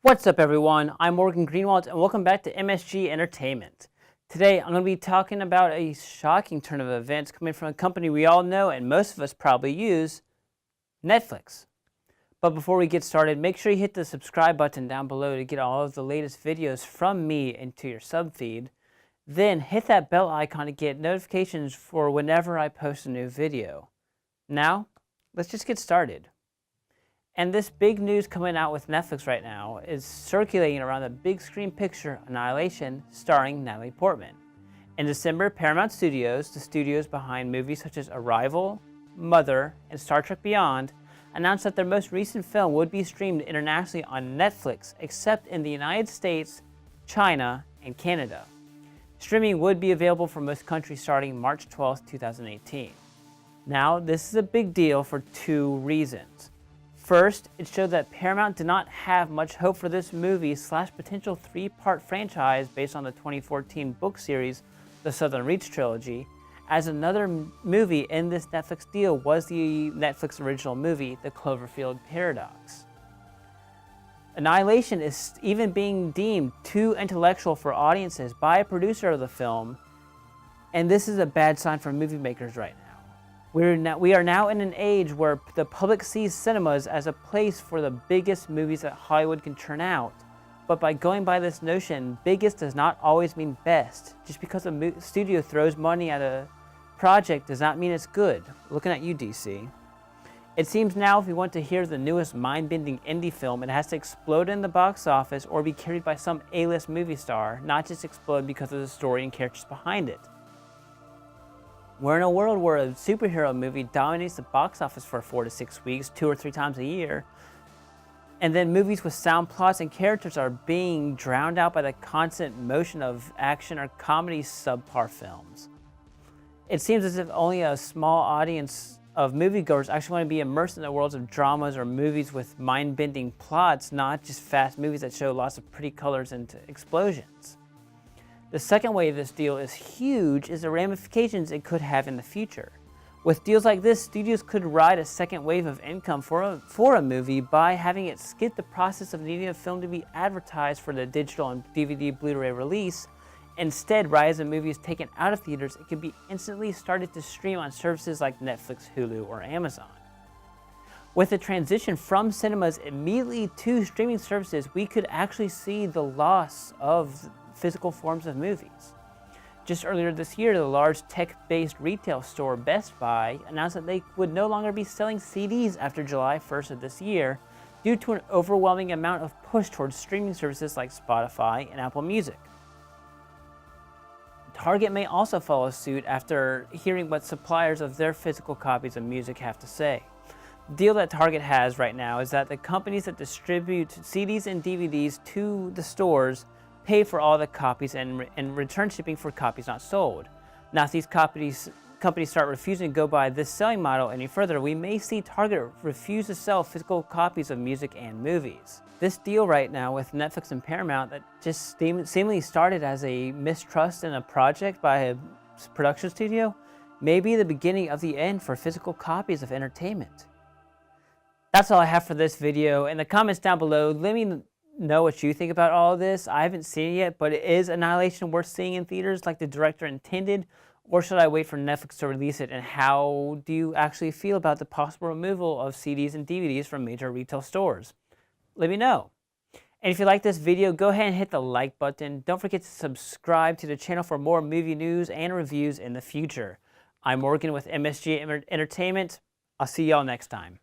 What's up, everyone? I'm Morgan Greenwald, and welcome back to MSG Entertainment. Today, I'm going to be talking about a shocking turn of events coming from a company we all know and most of us probably use, Netflix. But before we get started, make sure you hit the subscribe button down below to get all of the latest videos from me into your sub feed. Then hit that bell icon to get notifications for whenever I post a new video. Now, let's just get started. And this big news coming out with Netflix right now is circulating around the big screen picture Annihilation starring Natalie Portman. In December, Paramount Studios, the studios behind movies such as Arrival, Mother, and Star Trek Beyond, announced that their most recent film would be streamed internationally on Netflix, except in the United States, China, and Canada. Streaming would be available for most countries starting March 12, 2018. Now, this is a big deal for two reasons. First, it showed that Paramount did not have much hope for this movie / potential three-part franchise based on the 2014 book series, The Southern Reach trilogy, as another movie in this Netflix deal was the Netflix original movie, The Cloverfield Paradox. Annihilation is even being deemed too intellectual for audiences by a producer of the film, and this is a bad sign for movie makers right now. We are now in an age where the public sees cinemas as a place for the biggest movies that Hollywood can churn out. But by going by this notion, biggest does not always mean best. Just because a studio throws money at a project does not mean it's good. Looking at you, DC. It seems now if we want to hear the newest mind-bending indie film, it has to explode in the box office or be carried by some A-list movie star, not just explode because of the story and characters behind it. We're in a world where a superhero movie dominates the box office for 4 to 6 weeks, 2 or 3 times a year, and then movies with sound plots and characters are being drowned out by the constant motion of action or comedy subpar films. It seems as if only a small audience of moviegoers actually want to be immersed in the worlds of dramas or movies with mind-bending plots, not just fast movies that show lots of pretty colors and explosions. The second way this deal is huge is the ramifications it could have in the future. With deals like this, studios could ride a second wave of income for a movie by having it skip the process of needing a film to be advertised for the digital and DVD Blu-ray release. Instead, right as a movie is taken out of theaters, it could be instantly started to stream on services like Netflix, Hulu, or Amazon. With the transition from cinemas immediately to streaming services, we could actually see the loss of physical forms of movies. Just earlier this year, the large tech-based retail store Best Buy announced that they would no longer be selling CDs after July 1st of this year due to an overwhelming amount of push towards streaming services like Spotify and Apple Music. Target may also follow suit after hearing what suppliers of their physical copies of music have to say. The deal that Target has right now is that the companies that distribute CDs and DVDs to the stores pay for all the copies and return shipping for copies not sold. Now, if these companies start refusing to go by this selling model any further, we may see Target refuse to sell physical copies of music and movies. This deal right now with Netflix and Paramount that just seemingly started as a mistrust in a project by a production studio may be the beginning of the end for physical copies of entertainment. That's all I have for this video. In the comments down below, let me know what you think about all of this. I haven't seen it yet, but is Annihilation worth seeing in theaters like the director intended, or should I wait for Netflix to release it? And how do you actually feel about the possible removal of CDs and DVDs from major retail stores? Let me know. And if you like this video, go ahead and hit the like button. Don't forget to subscribe to the channel for more movie news and reviews in the future. I'm Morgan with MSG Entertainment. I'll see y'all next time.